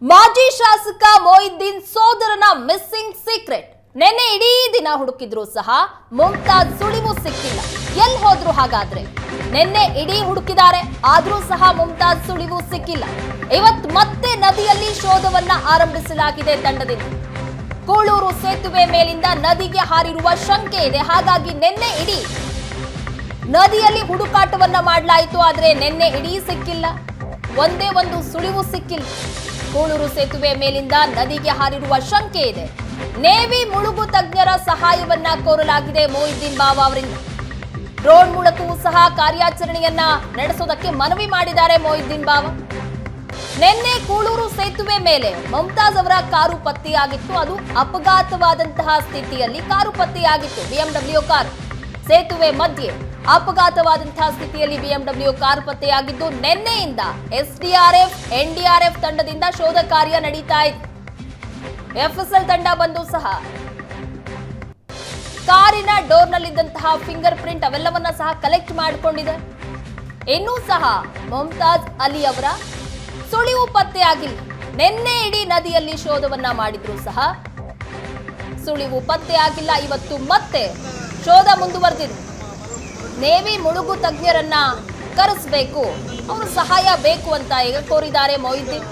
ಮಾಜಿ ಶಾಸಕ Mohiuddin ಸೋದರನ missing secret ನೆನ್ನೆ ಇಡೀ ದಿನ ಹುಡುಕಿದ್ರು ಸಹ ಮುಮ್ತಾಜ್ ಸುಳಿವು ಸಿಕ್ಕಿಲ್ಲ. ಎಲ್ಲಿ ಹೋದ್ರು ಹಾಗಾದ್ರೆ? ನೆನ್ನೆ ಇಡೀ ಹುಡುಕಿದ್ದಾರೆ, ಆದ್ರೂ ಸಹ ಮುಮ್ತಾಜ್ ಸುಳಿವು ಸಿಕ್ಕಿಲ್ಲ. ಇವತ್ತು ಮತ್ತೆ ನದಿಯಲ್ಲಿ ಶೋಧವನ್ನ ಆರಂಭಿಸಲಾಗಿದೆ ತಂಡದಿಂದ. ಕೂಳೂರು ಸೇತುವೆ ಮೇಲಿಂದ ನದಿಗೆ ಹಾರಿರುವ ಶಂಕೆ ಇದೆ. ಹಾಗಾಗಿ ನಿನ್ನೆ ಇಡೀ ನದಿಯಲ್ಲಿ ಹುಡುಕಾಟವನ್ನ ಮಾಡಲಾಯಿತು. ಆದ್ರೆ ನಿನ್ನೆ ಇಡೀ ಸಿಕ್ಕಿಲ್ಲ, ಒಂದೇ ಒಂದು ಸುಳಿವು ಸಿಕ್ಕಿಲ್ಲ. ಕೂಳೂರು ಸೇತುವೆ ಮೇಲಿಂದ ನದಿಗೆ ಹಾರಿರುವ ಶಂಕೆ ಇದೆ. ನೇವಿ ಮುಳುಗು ತಜ್ಞರ ಸಹಾಯವನ್ನ ಕೋರಲಾಗಿದೆ ಮೊಹಿದ್ದೀನ್ ಬಾವಾ ಅವರಿಂದ. ಡ್ರೋನ್ ಮೂಲಕವೂ ಸಹ ಕಾರ್ಯಾಚರಣೆಯನ್ನ ನಡೆಸೋದಕ್ಕೆ ಮನವಿ ಮಾಡಿದ್ದಾರೆ ಮೊಹಿದ್ದೀನ್ ಬಾವಾ. ನಿನ್ನೆ ಕೂಳೂರು ಸೇತುವೆ ಮೇಲೆ ಮುಮ್ತಾಜ್ ಅವರ ಕಾರು ಪತ್ತೆಯಾಗಿತ್ತು. ಅದು ಅಪಘಾತವಾದಂತಹ ಸ್ಥಿತಿಯಲ್ಲಿ ಕಾರು ಪತ್ತೆಯಾಗಿತ್ತು. ಬಿಎಂಡಬ್ಲ್ಯೂ ಕಾರು ಸೇತುವೆ ಮಧ್ಯೆ ಅಪಘಾತವಾದಂತಹ ಸ್ಥಿತಿಯಲ್ಲಿ ಬಿಎಂಡಬ್ಲ್ಯೂ ಕಾರು ಪತ್ತೆಯಾಗಿದ್ದು, ನಿನ್ನೆಯಿಂದ ಎಸ್ಡಿಆರ್ಎಫ್ ಎನ್ಡಿಆರ್ಎಫ್ ತಂಡದಿಂದ ಶೋಧ ಕಾರ್ಯ ನಡೀತಾ ಇದೆ. ಎಫ್ಎಸ್ಎಲ್ ತಂಡ ಬಂದು ಸಹ ಕಾರಿನ ಡೋರ್ನಲ್ಲಿದ್ದಂತಹ ಫಿಂಗರ್ ಪ್ರಿಂಟ್ ಅವೆಲ್ಲವನ್ನ ಸಹ ಕಲೆಕ್ಟ್ ಮಾಡಿಕೊಂಡಿದೆ. ಇನ್ನೂ ಸಹ ಮುಮ್ತಾಜ್ ಅಲಿ ಅವರ ಸುಳಿವು ಪತ್ತೆಯಾಗಿಲ್ಲ. ನಿನ್ನೆ ಇಡೀ ನದಿಯಲ್ಲಿ ಶೋಧವನ್ನ ಮಾಡಿದ್ರು ಸಹ ಸುಳಿವು ಪತ್ತೆಯಾಗಿಲ್ಲ. ಇವತ್ತು ಮತ್ತೆ ಶೋಧ ಮುಂದುವರೆದಿದೆ. ನೇವಿ ಮುಳುಗು ತಜ್ಞರನ್ನ ಕರೆಸಬೇಕು, ಅವರು ಸಹಾಯ ಬೇಕು ಅಂತ ಈಗ ಕೋರಿದ್ದಾರೆ ಮೊಹಿದ್ದೀನ್.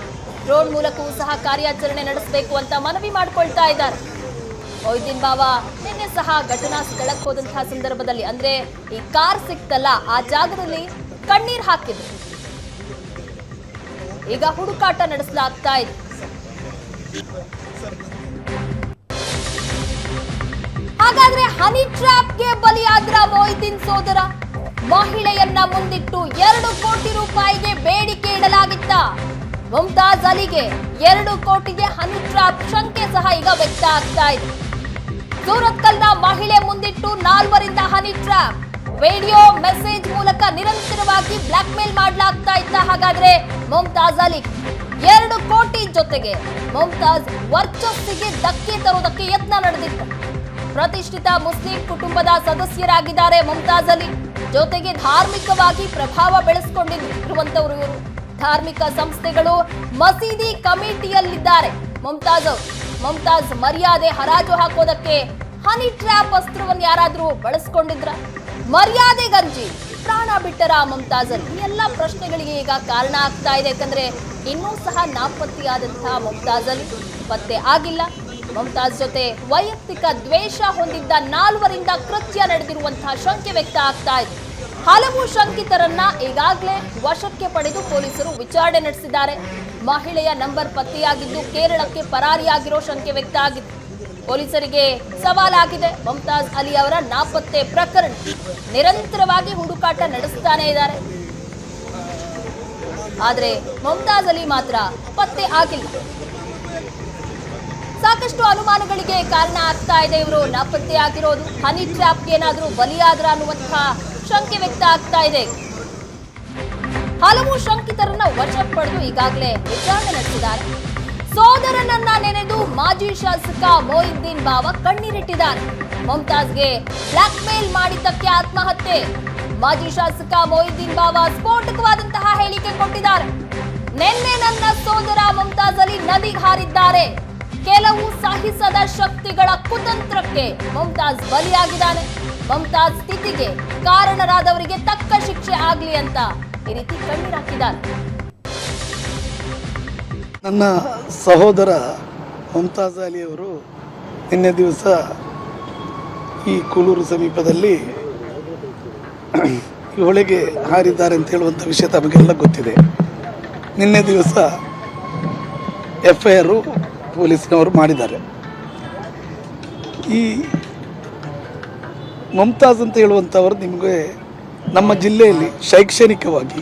ಡ್ರೋನ್ ಮೂಲಕವೂ ಸಹ ಕಾರ್ಯಾಚರಣೆ ನಡೆಸಬೇಕು ಅಂತ ಮನವಿ ಮಾಡಿಕೊಳ್ತಾ ಇದ್ದಾರೆ ಮೊಹಿದ್ದೀನ್ ಬಾವಾ. ನಿನ್ನೆ ಸಹ ಘಟನಾ ಸ್ಥಳಕ್ಕೆ ಹೋದಂತಹ ಸಂದರ್ಭದಲ್ಲಿ, ಅಂದ್ರೆ ಈ ಕಾರ್ ಸಿಕ್ತಲ್ಲ ಆ ಜಾಗದಲ್ಲಿ ಕಣ್ಣೀರ್ ಹಾಕಿದ್ರು. ಈಗ ಹುಡುಕಾಟ ನಡೆಸಲಾಗ್ತಾ ಇದೆ. ಹಾಗಾದ್ರೆ ಹನಿ ಟ್ರ್ಯಾಪ್ಗೆ ಬಲಿಯಾದ್ರ ಮೊಹಿದ್ದೀನ್ ಸೋದರ. ಮಹಿಳೆಯನ್ನ ಮುಂದಿಟ್ಟು 2 ಕೋಟಿ ರೂಪಾಯಿಗೆ ಬೇಡಿಕೆ ಇಡಲಾಗಿತ್ತ. ಮುಮ್ತಾಜ್ ಅಲಿಗೆ 2 ಕೋಟಿಗೆ ಹನಿ ಟ್ರ್ಯಾಪ್ ಶಂಕೆ ಸಹ ಈಗ ವ್ಯಕ್ತ ಆಗ್ತಾ ಇದೆ. ಸೂರತ್ಕಲ್ನ ಮಹಿಳೆ ಮುಂದಿಟ್ಟು 4ರಿಂದ ಹನಿ ಟ್ರ್ಯಾಪ್, ವಿಡಿಯೋ ಮೆಸೇಜ್ ಮೂಲಕ ನಿರಂತರವಾಗಿ ಬ್ಲಾಕ್ ಮೇಲ್ ಮಾಡಲಾಗ್ತಾ ಇತ್ತ. ಹಾಗಾದ್ರೆ ಮುಮ್ತಾಜ್ ಅಲಿ 2 ಕೋಟಿ ಜೊತೆಗೆ ಮುಮ್ತಾಜ್ ವರ್ಚಸ್ಸಿಗೆ ಧಕ್ಕೆ ತರುವುದಕ್ಕೆ ಯತ್ನ ನಡೆದಿತ್ತು. ಪ್ರತಿಷ್ಠಿತ ಮುಸ್ಲಿಂ ಕುಟುಂಬದ ಸದಸ್ಯರಾಗಿದ್ದಾರೆ ಮುಮ್ತಾಜ್ ಅಲಿ. ಜೊತೆಗೆ ಧಾರ್ಮಿಕವಾಗಿ ಪ್ರಭಾವ ಬೆಳೆಸಿಕೊಂಡಿರುವಂತವರು ಇವರು. ಧಾರ್ಮಿಕ ಸಂಸ್ಥೆಗಳು ಮಸೀದಿ ಕಮಿಟಿಯಲ್ಲಿದ್ದಾರೆ ಮುಮ್ತಾಜ್ ಮರ್ಯಾದೆ ಹರಾಜು ಹಾಕೋದಕ್ಕೆ ಹನಿ ಟ್ರ್ಯಾಪ್ ಅಸ್ತ್ರವನ್ನು ಯಾರಾದ್ರೂ ಬಳಸ್ಕೊಂಡಿದ್ರ? ಮರ್ಯಾದೆ ಗಂಜಿ ಪ್ರಾಣ ಬಿಟ್ಟರ ಮುಮ್ತಾಜ್ ಅಲಿ? ಈ ಎಲ್ಲ ಪ್ರಶ್ನೆಗಳಿಗೆ ಈಗ ಕಾರಣ ಆಗ್ತಾ ಇದೆ. ಯಾಕಂದ್ರೆ ಇನ್ನೂ ಸಹ ನಾಪತ್ತೆಯಾದಂತಹ ಮುಮ್ತಾಜ್ ಅಲಿ ಪತ್ತೆ ಆಗಿಲ್ಲ. ಮುಮ್ತಾಜ್ ಜೊತೆ ವೈಯಕ್ತಿಕ ದ್ವೇಷ ಹೊಂದಿದ್ದ 4ರಿಂದ ಕೃತ್ಯ ನಡೆದಿರುವಂತಹ ಶಂಕೆ ವ್ಯಕ್ತ ಆಗ್ತಾ ಇದೆ. ಹಲವು ಶಂಕಿತರನ್ನ ಈಗಾಗಲೇ ವಶಕ್ಕೆ ಪಡೆದು ಪೊಲೀಸರು ವಿಚಾರಣೆ ನಡೆಸಿದ್ದಾರೆ. ಮಹಿಳೆಯ ನಂಬರ್ ಪತ್ತೆಯಾಗಿದ್ದು ಕೇರಳಕ್ಕೆ ಪರಾರಿಯಾಗಿರೋ ಶಂಕೆ ವ್ಯಕ್ತ ಆಗಿದೆ. ಪೊಲೀಸರಿಗೆ ಸವಾಲಾಗಿದೆ. ಮುಮ್ತಾಜ್ ಅಲಿ ಅವರ ನಾಪತ್ತೆ ಪ್ರಕರಣ ನಿರಂತರವಾಗಿ ಹುಡುಕಾಟ ನಡೆಸ್ತಾನೆ ಇದ್ದಾರೆ. ಆದ್ರೆ ಮುಮ್ತಾಜ್ ಅಲಿ ಮಾತ್ರ ಪತ್ತೆ ಆಗಿಲ್ಲ. ಸಾಕಷ್ಟು ಅನುಮಾನಗಳಿಗೆ ಕಾರಣ ಆಗ್ತಾ ಇದೆ. ಇವರು ನಾಪತ್ತೆಯಾಗಿರೋದು ಹನಿ ಟ್ರ್ಯಾಪ್ಗೆ ಏನಾದ್ರೂ ಬಲಿಯಾದ್ರ ಅನ್ನುವಂತಹ ಶಂಕೆ ವ್ಯಕ್ತ ಆಗ್ತಾ ಇದೆ. ಹಲವು ಶಂಕಿತರನ್ನ ವಶಕ್ಕೆ ಪಡೆದು ಈಗಾಗಲೇ ವಿಚಾರಣೆ ನಡೆಸಿದ್ದಾರೆ. ಸೋದರನನ್ನ ನೆನೆದು ಮಾಜಿ ಶಾಸಕ ಮೊಹಿದ್ದೀನ್ ಬಾವಾ ಕಣ್ಣೀರಿಟ್ಟಿದ್ದಾರೆ. ಮುಮ್ತಾಜ್ಗೆ ಬ್ಲಾಕ್ ಮೇಲ್ ಮಾಡಿದ್ದಕ್ಕೆ ಆತ್ಮಹತ್ಯೆ. ಮಾಜಿ ಶಾಸಕ ಮೊಹಿದ್ದೀನ್ ಬಾವಾ ಸ್ಫೋಟಕವಾದಂತಹ ಹೇಳಿಕೆ ಕೊಟ್ಟಿದ್ದಾರೆ. ನಿನ್ನೆ ನನ್ನ ಸೋದರ ಮುಮ್ತಾಜ್ ಅಲಿ ನದಿಗೆ ಹಾರಿದ್ದಾರೆ. ಕೆಲವು ಸಹಿಸದ ಶಕ್ತಿಗಳ ಕುತಂತ್ರಕ್ಕೆ ಮುಮ್ತಾಜ್ ಬಲಿಯಾಗಿದ್ದಾನೆ. ಮುಮ್ತಾಜ್ ಸ್ಥಿತಿಗೆ ಕಾರಣರಾದವರಿಗೆ ತಕ್ಕ ಶಿಕ್ಷೆ ಆಗ್ಲಿ ಅಂತ ಈ ರೀತಿ ಕಣ್ಣೀರು ಹಾಕಿದ್ದಾರೆ. ನನ್ನ ಸಹೋದರ ಮುಮ್ತಾಜ್ ಅಲಿ ಅವರು ನಿನ್ನೆ ದಿವಸ ಈ ಕೂಳೂರು ಸಮೀಪದಲ್ಲಿ ಈ ಹೊಳೆಗೆ ಹಾರಿದ್ದಾರೆ ಅಂತ ಹೇಳುವಂಥ ವಿಷಯ ತಮಗೆಲ್ಲ ಗೊತ್ತಿದೆ. ನಿನ್ನೆ ದಿವಸ FIR ಪೊಲೀಸ್ನವರು ಮಾಡಿದ್ದಾರೆ. ಈ ಮುಮ್ತಾಜ್ ಅಂತ ಹೇಳುವಂಥವರು ನಿಮಗೆ ನಮ್ಮ ಜಿಲ್ಲೆಯಲ್ಲಿ ಶೈಕ್ಷಣಿಕವಾಗಿ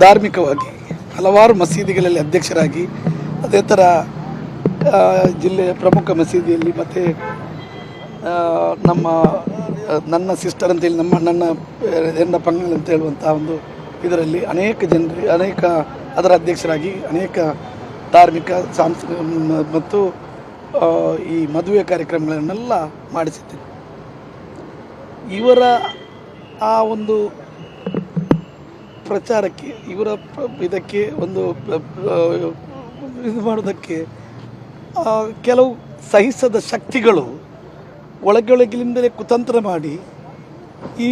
ಧಾರ್ಮಿಕವಾಗಿ ಹಲವಾರು ಮಸೀದಿಗಳಲ್ಲಿ ಅಧ್ಯಕ್ಷರಾಗಿ, ಅದೇ ಥರ ಜಿಲ್ಲೆಯ ಪ್ರಮುಖ ಮಸೀದಿಯಲ್ಲಿ ಮತ್ತು ನನ್ನ ಸಿಸ್ಟರ್ ಅಂತೇಳಿ ನನ್ನ ಹೆಣ್ಣ ಪಂಗಲ್ ಅಂತ ಹೇಳುವಂಥ ಒಂದು ಇದರಲ್ಲಿ ಅನೇಕ ಅದರ ಅಧ್ಯಕ್ಷರಾಗಿ ಅನೇಕ ಧಾರ್ಮಿಕ ಮತ್ತು ಈ ಮದುವೆ ಕಾರ್ಯಕ್ರಮಗಳನ್ನೆಲ್ಲ ಮಾಡಿಸಿದ್ದೇನೆ. ಇವರ ಆ ಒಂದು ಪ್ರಚಾರಕ್ಕೆ, ಇವರ ಇದಕ್ಕೆ ಒಂದು ಇದು ಮಾಡೋದಕ್ಕೆ ಕೆಲವು ಸಹಿಸದ ಶಕ್ತಿಗಳು ಒಳಗೊಳಗಿನಿಂದಲೇ ಕುತಂತ್ರ ಮಾಡಿ ಈ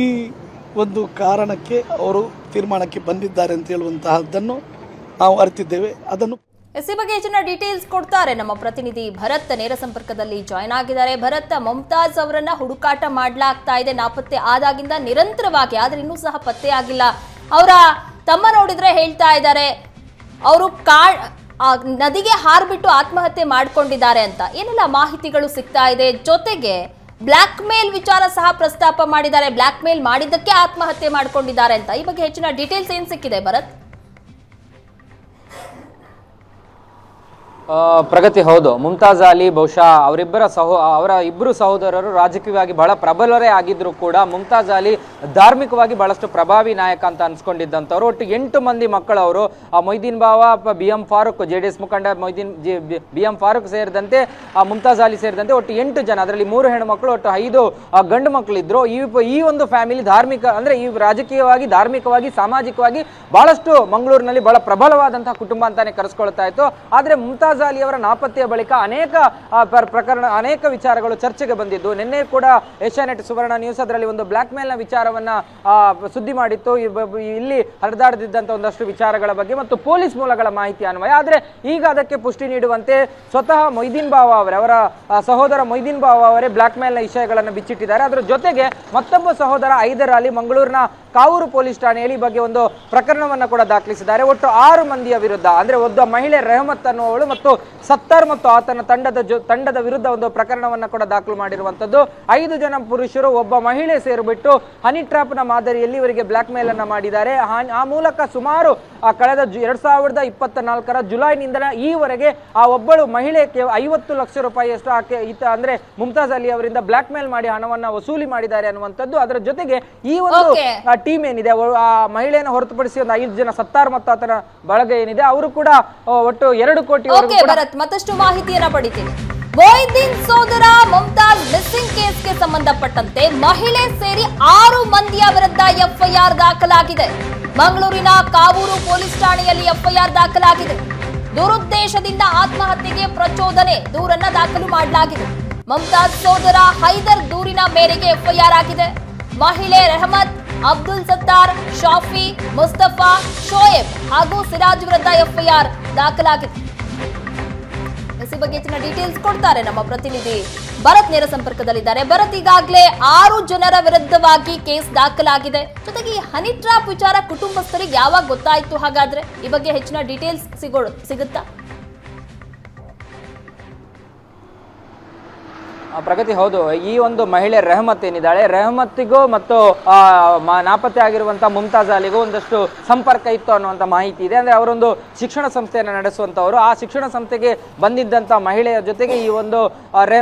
ಒಂದು ಕಾರಣಕ್ಕೆ ಅವರು ತೀರ್ಮಾನಕ್ಕೆ ಬಂದಿದ್ದಾರೆ ಅಂತ ಹೇಳುವಂತಹದ್ದನ್ನು ನಾವು ಅರಿತಿದ್ದೇವೆ. ಅದನ್ನು ಈ ಬಗ್ಗೆ ಹೆಚ್ಚಿನ ಡೀಟೇಲ್ಸ್ ಕೊಡ್ತಾರೆ ನಮ್ಮ ಪ್ರತಿನಿಧಿ ಭರತ್, ನೇರ ಸಂಪರ್ಕದಲ್ಲಿ ಜಾಯ್ನ್ ಆಗಿದ್ದಾರೆ. ಭರತ್, ಮುಮ್ತಾಜ್ ಅವರನ್ನ ಹುಡುಕಾಟ ಮಾಡಲಾಗ್ತಾ ಇದೆ ನಾಪತ್ತೆ ಆದಾಗಿಂದ ನಿರಂತರವಾಗಿ, ಆದ್ರೆ ಇನ್ನೂ ಸಹ ಪತ್ತೆ ಆಗಿಲ್ಲ. ಅವರ ತಮ್ಮ ನೋಡಿದ್ರೆ ಹೇಳ್ತಾ ಇದ್ದಾರೆ ಅವರು ನದಿಗೆ ಹಾರ್ಬಿಟ್ಟು ಆತ್ಮಹತ್ಯೆ ಮಾಡ್ಕೊಂಡಿದ್ದಾರೆ ಅಂತ. ಏನೆಲ್ಲ ಮಾಹಿತಿಗಳು ಸಿಗ್ತಾ ಇದೆ, ಜೊತೆಗೆ ಬ್ಲಾಕ್ ಮೇಲ್ ವಿಚಾರ ಸಹ ಪ್ರಸ್ತಾಪ ಮಾಡಿದ್ದಾರೆ, ಬ್ಲಾಕ್ ಮೇಲ್ ಮಾಡಿದ್ದಕ್ಕೆ ಆತ್ಮಹತ್ಯೆ ಮಾಡ್ಕೊಂಡಿದ್ದಾರೆ ಅಂತ. ಈ ಬಗ್ಗೆ ಹೆಚ್ಚಿನ ಡೀಟೇಲ್ಸ್ ಏನ್ ಸಿಕ್ಕಿದೆ ಭರತ್? ಪ್ರಗತಿ, ಹೌದು. ಮುಮ್ತಾಜ್ ಅಲಿ ಬಹುಶಃ ಅವರ ಇಬ್ಬರು ಸಹೋದರರು ರಾಜಕೀಯವಾಗಿ ಬಹಳ ಪ್ರಬಲರೇ ಆಗಿದ್ರು ಕೂಡ ಮುಮ್ತಾಜ್ ಅಲಿ ಧಾರ್ಮಿಕವಾಗಿ ಬಹಳಷ್ಟು ಪ್ರಭಾವಿ ನಾಯಕ ಅಂತ ಅನ್ಸ್ಕೊಂಡಿದ್ದಂಥವ್ರು. ಒಟ್ಟು 8 ಮಂದಿ ಮಕ್ಕಳವರು. ಮೊಯ್ದೀನ್ ಬಾವ, BM ಫಾರೂಕ್, JDS ಮುಖಂಡ BM ಫಾರೂಕ್ ಸೇರಿದಂತೆ ಮುಮ್ತಾಜ್ ಅಲಿ ಸೇರಿದಂತೆ ಒಟ್ಟು 8 ಜನ. ಅದರಲ್ಲಿ 3 ಹೆಣ್ಣು ಮಕ್ಕಳು, ಒಟ್ಟು 5 ಗಂಡು ಮಕ್ಕಳಿದ್ರು. ಈ ಒಂದು ಫ್ಯಾಮಿಲಿ ಧಾರ್ಮಿಕ ಅಂದ್ರೆ ಈ ರಾಜಕೀಯವಾಗಿ, ಧಾರ್ಮಿಕವಾಗಿ, ಸಾಮಾಜಿಕವಾಗಿ ಬಹಳಷ್ಟು ಮಂಗಳೂರಿನಲ್ಲಿ ಬಹಳ ಪ್ರಬಲವಾದಂತಹ ಕುಟುಂಬ ಅಂತಾನೆ ಕರೆಸ್ಕೊಳ್ತಾ ಇತ್ತು. ಆದ್ರೆ ಮುಮ್ತಾಜ್ ಅಲಿ ಅವರ ನಾಪತ್ತೆಯ ಬಳಿಕ ಅನೇಕ ವಿಚಾರಗಳು ಚರ್ಚೆಗೆ ಬಂದಿದ್ದು. ನಿನ್ನೆ ಕೂಡ ಏಷ್ಯಾನೆಟ್ ಸುವರ್ಣ ನ್ಯೂಸ್ ಅದರಲ್ಲಿ ಒಂದು ಬ್ಲಾಕ್ ಮೇಲ್ ನ ವಿಚಾರವನ್ನ ಸುದ್ದಿ ಮಾಡಿತ್ತು. ಇಲ್ಲಿ ಹರಿದಾಡದಿದ್ದಂತ ಒಂದಷ್ಟು ವಿಚಾರಗಳ ಬಗ್ಗೆ ಮತ್ತು ಪೊಲೀಸ್ ಮೂಲಗಳ ಮಾಹಿತಿ ಅನ್ವಯ. ಆದ್ರೆ ಈಗ ಅದಕ್ಕೆ ಪುಷ್ಟಿ ನೀಡುವಂತೆ ಸ್ವತಃ ಮೊಯ್ದೀನ್ ಬಾವ ಅವರ ಸಹೋದರ ಮೊಯ್ದೀನ್ ಬಾವ ಅವರೇ ಬ್ಲಾಕ್ ಮೇಲ್ ನ ವಿಷಯಗಳನ್ನು ಬಿಚ್ಚಿಟ್ಟಿದ್ದಾರೆ. ಅದರ ಜೊತೆಗೆ ಮತ್ತೊಬ್ಬ ಸಹೋದರ ಹೈದರ್ ಅಲಿ ಮಂಗಳೂರಿನ ಕಾವೂರು ಪೊಲೀಸ್ ಠಾಣೆಯಲ್ಲಿ ಈ ಬಗ್ಗೆ ಒಂದು ಪ್ರಕರಣವನ್ನು ಕೂಡ ದಾಖಲಿಸಿದ್ದಾರೆ. ಒಟ್ಟು 6 ಮಂದಿಯ ವಿರುದ್ಧ, ಅಂದ್ರೆ ಒಬ್ಬ ಮಹಿಳೆ ರೆಹಮತ್ ಅನ್ನುವವಳು ಮತ್ತು ಸತ್ತಾರ್ ಮತ್ತು ಆತನ ತಂಡದ ವಿರುದ್ಧ ಒಂದು ಪ್ರಕರಣವನ್ನು ಕೂಡ ದಾಖಲು ಮಾಡಿರುವಂತದ್ದು. 5 ಜನ ಪುರುಷರು, ಒಬ್ಬ ಮಹಿಳೆ ಸೇರಿಬಿಟ್ಟು ಹನಿ ಟ್ರಾಪ್ ನ ಮಾದರಿಯಲ್ಲಿ ಇವರಿಗೆ ಬ್ಲಾಕ್ ಮೇಲ್ ಅನ್ನ ಮಾಡಿದ್ದಾರೆ. ಆ ಮೂಲಕ ಸುಮಾರು ಕಳೆದ 2024ರ ಜುಲೈನಿಂದ ಈವರೆಗೆ ಆ ಒಬ್ಬಳು ಮಹಿಳೆಗೆ 50 ಲಕ್ಷ ರೂಪಾಯಿಯಷ್ಟು ಅಂದ್ರೆ ಮುಮ್ತಾಜ್ ಅಲಿ ಅವರಿಂದ ಬ್ಲಾಕ್ ಮೇಲ್ ಮಾಡಿ ಹಣವನ್ನ ವಸೂಲಿ ಮಾಡಿದ್ದಾರೆ ಅನ್ನುವಂಥದ್ದು. ಅದರ ಜೊತೆಗೆ ಈ ಒಂದು ಟೀಮ್ ಏನಿದೆ, ಆ ಮಹಿಳೆಯನ್ನು ಹೊರತುಪಡಿಸಿ ಒಂದು 5 ಜನ ಸತ್ತಾರ್ ಮತ್ತು ಆತನ ಬಳಗ ಏನಿದೆ ಅವರು ಕೂಡ ಒಟ್ಟು 2 ಕೋಟಿ. ಮತ್ತಷ್ಟು ಮಾಹಿತಿಯನ್ನ ಪಡಿತೀನಿ. ಮೊಯ್ದೀನ್ ಸೋದರ ಮುಮ್ತಾಜ್ ಮಿಸ್ಸಿಂಗ್ ಕೇಸ್ಗೆ ಸಂಬಂಧಪಟ್ಟಂತೆ ಮಹಿಳೆ ಸೇರಿ 6 ಮಂದಿಯ ವಿರುದ್ಧ ಎಫ್ಐಆರ್ ದಾಖಲಾಗಿದೆ. ಮಂಗಳೂರಿನ ಕಾವೂರು ಪೊಲೀಸ್ ಠಾಣೆಯಲ್ಲಿ ಎಫ್ಐಆರ್ ದಾಖಲಾಗಿದೆ. ದುರುದ್ದೇಶದಿಂದ ಆತ್ಮಹತ್ಯೆಗೆ ಪ್ರಚೋದನೆ ದೂರನ್ನ ದಾಖಲು ಮಾಡಲಾಗಿದೆ. ಮುಮ್ತಾಜ್ ಸೋದರ ಹೈದರ್ ದೂರಿನ ಮೇರೆಗೆ ಎಫ್ಐಆರ್ ಆಗಿದೆ. ಮಹಿಳೆ ರೆಹಮತ್, ಅಬ್ದುಲ್ ಸತ್ತಾರ್, ಶಾಫಿ, ಮುಸ್ತಫಾ, ಶೋಯಬ್ ಹಾಗೂ ಸಿರಾಜ್ ವಿರುದ್ಧ ಎಫ್ಐಆರ್ ದಾಖಲಾಗಿದೆ. ಈ ಬಗ್ಗೆ ಹೆಚ್ಚಿನ ಡೀಟೇಲ್ಸ್ ಕೊಡ್ತಾರೆ ನಮ್ಮ ಪ್ರತಿನಿಧಿ ಭರತ್, ನೇರ ಸಂಪರ್ಕದಲ್ಲಿದ್ದಾರೆ. ಭರತ್, ಈಗಾಗಲೇ 6 ಜನರ ವಿರುದ್ಧವಾಗಿ ಕೇಸ್ ದಾಖಲಾಗಿದೆ. ಜೊತೆಗೆ ಈ ಹನಿ ಟ್ರಾಪ್ ವಿಚಾರ ಕುಟುಂಬಸ್ಥರಿಗೆ ಯಾವಾಗ ಗೊತ್ತಾಯ್ತು? ಹಾಗಾದ್ರೆ ಈ ಬಗ್ಗೆ ಹೆಚ್ಚಿನ ಡೀಟೇಲ್ಸ್ ಸಿಗುತ್ತಾ? ಪ್ರಗತಿ, ಹೌದು. ಈ ಒಂದು ಮಹಿಳೆ ರೆಹಮತ್ ಏನಿದ್ದಾಳೆ, ರೆಹಮತ್ತಿಗೂ ಮತ್ತು ನಾಪತ್ತೆ ಆಗಿರುವಂತಹ ಮುಮ್ತಾಜ್ ಅಲಿಗೂ ಒಂದಷ್ಟು ಸಂಪರ್ಕ ಇತ್ತು ಅನ್ನುವಂಥ ಮಾಹಿತಿ ಇದೆ. ಅಂದ್ರೆ ಅವರೊಂದು ಶಿಕ್ಷಣ ಸಂಸ್ಥೆಯನ್ನು ನಡೆಸುವಂತವರು. ಆ ಶಿಕ್ಷಣ ಸಂಸ್ಥೆಗೆ ಬಂದಿದ್ದಂತ ಮಹಿಳೆಯ ಜೊತೆಗೆ ಈ ಒಂದು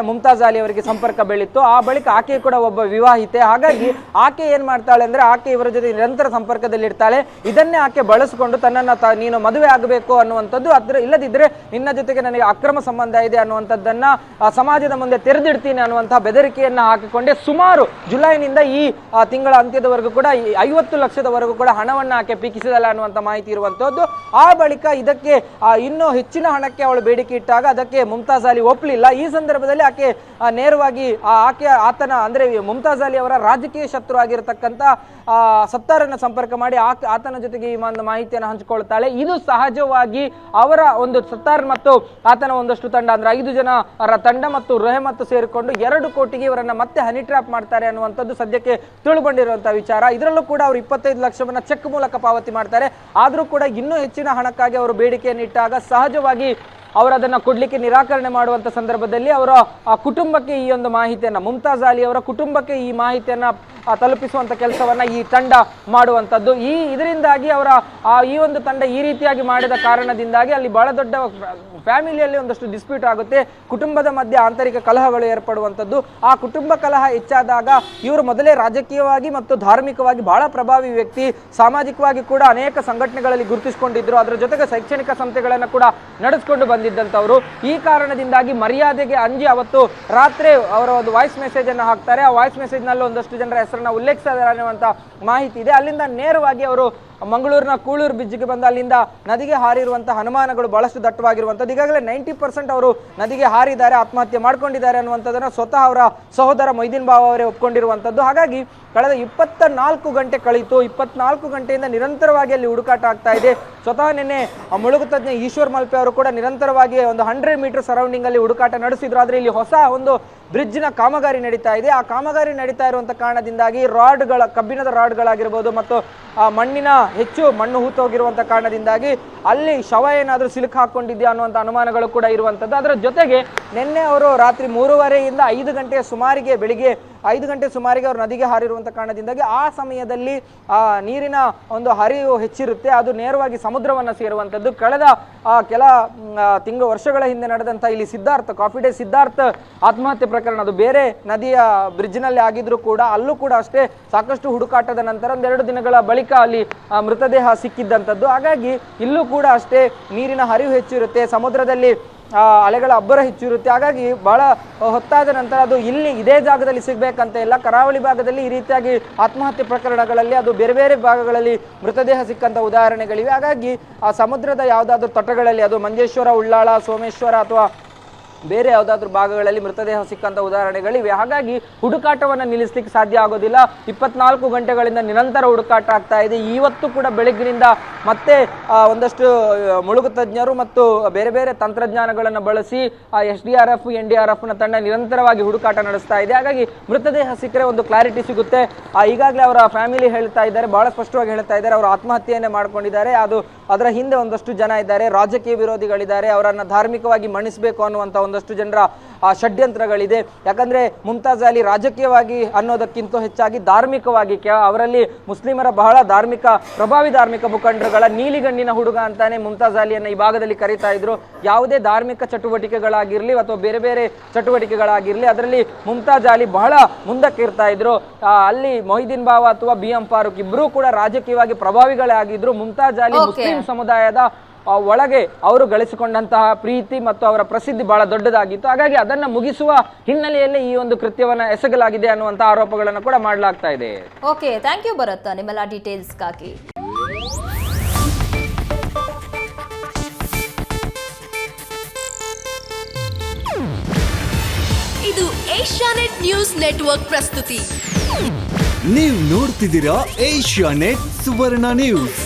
ಮುಮ್ತಾಜ್ ಅಲಿ ಅವರಿಗೆ ಸಂಪರ್ಕ ಬೆಳೀತು. ಆ ಬಳಿಕ ಆಕೆ ಕೂಡ ಒಬ್ಬ ವಿವಾಹಿತೆ. ಹಾಗಾಗಿ ಆಕೆ ಏನ್ ಮಾಡ್ತಾಳೆ ಅಂದ್ರೆ ಆಕೆ ಇವರ ಜೊತೆ ನಿರಂತರ ಸಂಪರ್ಕದಲ್ಲಿ ಇರ್ತಾಳೆ. ಇದನ್ನೇ ಆಕೆ ಬಳಸಿಕೊಂಡು ತನ್ನನ್ನು ನೀನು ಮದುವೆ ಆಗಬೇಕು ಅನ್ನುವಂಥದ್ದು, ಇಲ್ಲದಿದ್ರೆ ನಿನ್ನ ಜೊತೆಗೆ ನನಗೆ ಅಕ್ರಮ ಸಂಬಂಧ ಇದೆ ಅನ್ನುವಂಥದ್ದನ್ನ ಸಮಾಜದ ಮುಂದೆ ತೆರೆದಿಡ್ತೀನಿ ಅನ್ನುವಂತಹ ಬೆದರಿಕೆಯನ್ನ ಹಾಕಿಕೊಂಡೆ ಸುಮಾರು ಜುಲೈನಿಂದ ಈ ತಿಂಗಳ ಅಂತ್ಯದವರೆಗೂ ಕೂಡ 50 ಲಕ್ಷದವರೆಗೂ ಕೂಡ ಹಣವನ್ನು ಆಕೆ ಪೀಕಿಸಿದಲ್ಲ ಅನ್ನುವಂಥ ಮಾಹಿತಿ ಇರುವಂತದ್ದು. ಆ ಬಳಿಕ ಇದಕ್ಕೆ ಇನ್ನೂ ಹೆಚ್ಚಿನ ಹಣಕ್ಕೆ ಅವಳು ಬೇಡಿಕೆ ಇಟ್ಟಾಗ ಅದಕ್ಕೆ ಮುಮ್ತಾಜ್ ಅಲಿ ಒಪ್ಪಲಿಲ್ಲ. ಈ ಸಂದರ್ಭದಲ್ಲಿ ಆಕೆ ನೇರವಾಗಿ ಆತನ ಅಂದ್ರೆ ಮುಮ್ತಾಜ್ ಅಲಿ ಅವರ ರಾಜಕೀಯ ಶತ್ರು ಆಗಿರತಕ್ಕಂತ ಸತ್ತಾರನ್ನ ಸಂಪರ್ಕ ಮಾಡಿ ಆತನ ಜೊತೆಗೆ ಈ ಒಂದು ಮಾಹಿತಿಯನ್ನು ಹಂಚಿಕೊಳ್ತಾಳೆ. ಇದು ಸಹಜವಾಗಿ ಅವರ ಒಂದು ಸತ್ತಾರ್ ಮತ್ತು ಆತನ ಒಂದಷ್ಟು ತಂಡ ಅಂದ್ರೆ 5 ಜನರ ತಂಡ ಮತ್ತು ರೆಹಮತ್ ಸೇರಿಕೊಂಡು 2 ಕೋಟಿಗೆ ಇವರನ್ನ ಮತ್ತೆ ಹನಿ ಟ್ರಾಪ್ ಮಾಡ್ತಾರೆ ಅನ್ನುವಂಥದ್ದು ಸದ್ಯಕ್ಕೆ ತಿಳುಕೊಂಡಿರುವಂತಹ ವಿಚಾರ. ಇದರಲ್ಲೂ ಕೂಡ ಅವರು 25 ಲಕ್ಷವನ್ನ ಚೆಕ್ ಮೂಲಕ ಪಾವತಿ ಮಾಡ್ತಾರೆ. ಆದ್ರೂ ಕೂಡ ಇನ್ನೂ ಹೆಚ್ಚಿನ ಹಣಕ್ಕಾಗಿ ಅವರು ಬೇಡಿಕೆಯನ್ನು ಇಟ್ಟಾಗ ಸಹಜವಾಗಿ ಅವರು ಅದನ್ನ ಕೊಡ್ಲಿಕ್ಕೆ ನಿರಾಕರಣೆ ಮಾಡುವಂತ ಸಂದರ್ಭದಲ್ಲಿ ಅವರ ಕುಟುಂಬಕ್ಕೆ ಈ ಒಂದು ಮಾಹಿತಿಯನ್ನ, ಮುಮ್ತಾಜ್ ಅಲಿ ಅವರ ಕುಟುಂಬಕ್ಕೆ ಈ ಮಾಹಿತಿಯನ್ನ ತಲುಪಿಸುವಂತ ಕೆಲಸವನ್ನ ಈ ತಂಡ ಮಾಡುವಂತದ್ದು. ಇದರಿಂದಾಗಿ ಅವರ ಈ ಒಂದು ತಂಡ ಈ ರೀತಿಯಾಗಿ ಮಾಡಿದ ಕಾರಣದಿಂದಾಗಿ ಅಲ್ಲಿ ಬಹಳ ದೊಡ್ಡ ಫ್ಯಾಮಿಲಿಯಲ್ಲಿ ಒಂದಷ್ಟು ಡಿಸ್ಪ್ಯೂಟ್ ಆಗುತ್ತೆ. ಕುಟುಂಬದ ಮಧ್ಯೆ ಆಂತರಿಕ ಕಲಹಗಳು ಏರ್ಪಡುವಂಥದ್ದು. ಆ ಕುಟುಂಬ ಕಲಹ ಹೆಚ್ಚಾದಾಗ ಇವರು ಮೊದಲೇ ರಾಜಕೀಯವಾಗಿ ಮತ್ತು ಧಾರ್ಮಿಕವಾಗಿ ಬಹಳ ಪ್ರಭಾವಿ ವ್ಯಕ್ತಿ, ಸಾಮಾಜಿಕವಾಗಿ ಕೂಡ ಅನೇಕ ಸಂಘಟನೆಗಳಲ್ಲಿ ಗುರುತಿಸಿಕೊಂಡಿದ್ರು. ಅದರ ಜೊತೆಗೆ ಶೈಕ್ಷಣಿಕ ಸಂಸ್ಥೆಗಳನ್ನು ಕೂಡ ನಡೆಸಿಕೊಂಡು ಬಂದಿದ್ದಂಥವ್ರು. ಈ ಕಾರಣದಿಂದಾಗಿ ಮರ್ಯಾದೆಗೆ ಅಂಜಿ ಅವತ್ತು ರಾತ್ರಿ ಅವರ ಒಂದು ವಾಯ್ಸ್ ಮೆಸೇಜ್ ಅನ್ನು ಹಾಕ್ತಾರೆ. ಆ ವಾಯ್ಸ್ ಮೆಸೇಜ್ ನಲ್ಲಿ ಒಂದಷ್ಟು ಜನರ ಹೆಸರನ್ನ ಉಲ್ಲೇಖಿಸಿದ್ದಾರೆ ಅನ್ನುವಂಥ ಮಾಹಿತಿ ಇದೆ. ಅಲ್ಲಿಂದ ನೇರವಾಗಿ ಅವರು ಮಂಗಳೂರಿನ ಕೂಳೂರು ಬ್ರಿಡ್ಜ್ಗೆ ಬಂದು ಅಲ್ಲಿಂದ ನದಿಗೆ ಹಾರಿರುವಂತಹ ಅನುಮಾನಗಳು ಬಹಳಷ್ಟು ದಟ್ಟವಾಗಿರುವಂಥದ್ದು. ಈಗಾಗಲೇ 90% ಅವರು ನದಿಗೆ ಹಾರಿದ್ದಾರೆ, ಆತ್ಮಹತ್ಯೆ ಮಾಡ್ಕೊಂಡಿದ್ದಾರೆ ಅನ್ನುವಂಥದ್ದನ್ನು ಸ್ವತಃ ಅವರ ಸಹೋದರ ಮೊಯ್ದೀನ್ ಬಾವ ಅವರೇ ಒಪ್ಕೊಂಡಿರುವಂಥದ್ದು. ಹಾಗಾಗಿ ಕಳೆದ 24 ಗಂಟೆ ಕಳೀತು. 24 ಗಂಟೆಯಿಂದ ನಿರಂತರವಾಗಿ ಅಲ್ಲಿ ಹುಡುಕಾಟ ಆಗ್ತಾ ಇದೆ. ಸ್ವತಃ ನಿನ್ನೆ ಮುಳುಗು ತಜ್ಞ ಈಶ್ವರ್ ಮಲ್ಪೆ ಅವರು ಕೂಡ ನಿರಂತರವಾಗಿ ಒಂದು 100 ಮೀಟರ್ ಸರೌಂಡಿಂಗ್ ಅಲ್ಲಿ ಹುಡುಕಾಟ ನಡೆಸಿದ್ರು. ಆದರೆ ಇಲ್ಲಿ ಹೊಸ ಒಂದು ಬ್ರಿಡ್ಜ್ನ ಕಾಮಗಾರಿ ನಡೀತಾ ಇದೆ. ಆ ಕಾಮಗಾರಿ ನಡೀತಾ ಇರುವಂಥ ಕಾರಣದಿಂದಾಗಿ ಕಬ್ಬಿಣದ ರಾಡ್ಗಳಾಗಿರ್ಬೋದು ಮತ್ತು ಮಣ್ಣಿನ ಹೆಚ್ಚು ಮಣ್ಣು ಹೂತೋಗಿರುವಂಥ ಕಾರಣದಿಂದಾಗಿ ಅಲ್ಲಿ ಶವ ಏನಾದರೂ ಸಿಲುಕು ಹಾಕೊಂಡಿದ್ಯಾ ಅನ್ನುವಂಥ ಅನುಮಾನಗಳು ಕೂಡ ಇರುವಂಥದ್ದು. ಅದರ ಜೊತೆಗೆ ನಿನ್ನೆ ಅವರು ರಾತ್ರಿ 3:30ಯಿಂದ 5 ಗಂಟೆಯ ಸುಮಾರಿಗೆ, ಬೆಳಿಗ್ಗೆ 5 ಗಂಟೆ ಸುಮಾರಿಗೆ ಅವರು ನದಿಗೆ ಹಾರಿರುವಂಥ ಕಾರಣದಿಂದಾಗಿ ಆ ಸಮಯದಲ್ಲಿ ನೀರಿನ ಒಂದು ಹರಿವು ಹೆಚ್ಚಿರುತ್ತೆ, ಅದು ನೇರವಾಗಿ ಸಮುದ್ರವನ್ನು ಸೇರುವಂಥದ್ದು. ಕಳೆದ ಕೆಲ ವರ್ಷಗಳ ಹಿಂದೆ ನಡೆದಂಥ ಇಲ್ಲಿ ಕಾಫಿ ಡೇ ಸಿದ್ಧಾರ್ಥ ಆತ್ಮಹತ್ಯೆ ಪ್ರಕರಣ, ಅದು ಬೇರೆ ನದಿಯ ಬ್ರಿಡ್ಜ್ನಲ್ಲಿ ಆಗಿದ್ರು ಕೂಡ ಅಲ್ಲೂ ಕೂಡ ಅಷ್ಟೇ ಸಾಕಷ್ಟು ಹುಡುಕಾಟದ ನಂತರ 2 ದಿನಗಳ ಬಳಿಕ ಅಲ್ಲಿ ಮೃತದೇಹ ಸಿಕ್ಕಿದ್ದಂಥದ್ದು. ಹಾಗಾಗಿ ಇಲ್ಲೂ ಕೂಡ ಅಷ್ಟೇ ನೀರಿನ ಹರಿವು ಹೆಚ್ಚಿರುತ್ತೆ, ಸಮುದ್ರದಲ್ಲಿ ಅಲೆಗಳ ಅಬ್ಬರ ಹೆಚ್ಚಿರುತ್ತೆ. ಹಾಗಾಗಿ ಬಹಳ ಹೊತ್ತಾದ ನಂತರ ಅದು ಇದೇ ಜಾಗದಲ್ಲಿ ಸಿಗಬೇಕಂತ ಇಲ್ಲ. ಕರಾವಳಿ ಭಾಗದಲ್ಲಿ ಈ ರೀತಿಯಾಗಿ ಆತ್ಮಹತ್ಯೆ ಪ್ರಕರಣಗಳಲ್ಲಿ ಅದು ಬೇರೆ ಬೇರೆ ಭಾಗಗಳಲ್ಲಿ ಮೃತದೇಹ ಸಿಕ್ಕಂಥ ಉದಾಹರಣೆಗಳಿವೆ. ಹಾಗಾಗಿ ಆ ಸಮುದ್ರದ ಯಾವುದಾದ್ರೂ ತಟಗಳಲ್ಲಿ, ಅದು ಮಂಜೇಶ್ವರ, ಉಳ್ಳಾಳ, ಸೋಮೇಶ್ವರ ಅಥವಾ ಬೇರೆ ಯಾವುದಾದ್ರೂ ಭಾಗಗಳಲ್ಲಿ ಮೃತದೇಹ ಸಿಕ್ಕಂಥ ಉದಾಹರಣೆಗಳಿವೆ. ಹಾಗಾಗಿ ಹುಡುಕಾಟವನ್ನು ನಿಲ್ಲಿಸಲಿಕ್ಕೆ ಸಾಧ್ಯ ಆಗೋದಿಲ್ಲ. 24 ಗಂಟೆಗಳಿಂದ ನಿರಂತರ ಹುಡುಕಾಟ ಆಗ್ತಾ ಇದೆ. ಇವತ್ತು ಕೂಡ ಬೆಳಗ್ಗಿನಿಂದ ಮತ್ತೆ ಒಂದಷ್ಟು ಮುಳುಗು ತಜ್ಞರು ಮತ್ತು ಬೇರೆ ಬೇರೆ ತಂತ್ರಜ್ಞಾನಗಳನ್ನು ಬಳಸಿ SDRF, NDRFನ ತಂಡ ನಿರಂತರವಾಗಿ ಹುಡುಕಾಟ ನಡೆಸ್ತಾ ಇದೆ. ಹಾಗಾಗಿ ಮೃತದೇಹ ಸಿಕ್ಕರೆ ಒಂದು ಕ್ಲಾರಿಟಿ ಸಿಗುತ್ತೆ. ಈಗಾಗಲೇ ಅವರ ಫ್ಯಾಮಿಲಿ ಹೇಳ್ತಾ ಇದ್ದಾರೆ, ಬಹಳ ಸ್ಪಷ್ಟವಾಗಿ ಹೇಳ್ತಾ ಇದ್ದಾರೆ, ಅವರು ಆತ್ಮಹತ್ಯೆಯನ್ನೇ ಮಾಡ್ಕೊಂಡಿದ್ದಾರೆ. ಅದರ ಹಿಂದೆ ಒಂದಷ್ಟು ಜನ ಇದ್ದಾರೆ, ರಾಜಕೀಯ ವಿರೋಧಿಗಳಿದ್ದಾರೆ, ಅವರನ್ನು ಧಾರ್ಮಿಕವಾಗಿ ಮಣಿಸಬೇಕು ಅನ್ನುವಂಥ ಒಂದಷ್ಟು ಜನರ ಷಡ್ಯಂತ್ರಗಳಿದೆ. ಯಾಕಂದ್ರೆ ಮುಮ್ತಾಜ್ ಅಲಿ ರಾಜಕೀಯವಾಗಿ ಅನ್ನೋದಕ್ಕಿಂತ ಹೆಚ್ಚಾಗಿ ಧಾರ್ಮಿಕವಾಗಿ, ಅವರಲ್ಲಿ ಮುಸ್ಲಿಮರ ಬಹಳ ಪ್ರಭಾವಿ ಧಾರ್ಮಿಕ ಮುಖಂಡರುಗಳ ನೀಲಿಗಣ್ಣಿನ ಹುಡುಗ ಅಂತಾನೆ ಮುಮ್ತಾಜ್ ಅಲಿಯನ್ನ ಈ ಭಾಗದಲ್ಲಿ ಕರೀತಾ ಇದ್ರು. ಯಾವುದೇ ಧಾರ್ಮಿಕ ಚಟುವಟಿಕೆಗಳಾಗಿರ್ಲಿ ಅಥವಾ ಬೇರೆ ಬೇರೆ ಚಟುವಟಿಕೆಗಳಾಗಿರ್ಲಿ ಅದರಲ್ಲಿ ಮುಮ್ತಾಜ್ ಅಲಿ ಬಹಳ ಮುಂದಕ್ಕೆ ಇರ್ತಾ ಇದ್ರು. ಅಲ್ಲಿ ಮೊಹಿದೀನ್ ಬಾವ ಅಥವಾ BM ಫಾರೂಕ್ ಇಬ್ಬರೂ ಕೂಡ ರಾಜಕೀಯವಾಗಿ ಪ್ರಭಾವಿಗಳೇ ಆಗಿದ್ರು. ಮುಮ್ತಾಜ್ ಅಲಿ ಮುಸ್ಲಿಂ ಸಮುದಾಯದ ಒಳಗೆ ಅವರು ಗಳಿಸಿಕೊಂಡಂತಹ ಪ್ರೀತಿ ಮತ್ತು ಅವರ ಪ್ರಸಿದ್ಧಿ ಬಹಳ ದೊಡ್ಡದಾಗಿತ್ತು. ಹಾಗಾಗಿ ಅದನ್ನ ಮುಗಿಸುವ ಹಿನ್ನೆಲೆಯಲ್ಲಿ ಈ ಒಂದು ಕೃತ್ಯವನ್ನ ಎಸಗಲಾಗಿದೆ ಅನ್ನುವಂತ ಆರೋಪಗಳನ್ನು ಕೂಡ ಮಾಡಲಾಗ್ತಾ ಇದೆ. ಓಕೆ, ಥ್ಯಾಂಕ್ ಯು ಭರತ್ ನಿಮ್ಮೆಲ್ಲ ಡೀಟೇಲ್ಸ್ಗಾಗಿ. ಇದು ಏಷ್ಯಾನೆಟ್ ನ್ಯೂಸ್ ನೆಟ್ವರ್ಕ್ ಪ್ರಸ್ತುತಿ. ನೀವು ನೋಡ್ತಿದ್ದೀರಾ ಏಷ್ಯಾನೆಟ್ ಸುವರ್ಣ ನ್ಯೂಸ್.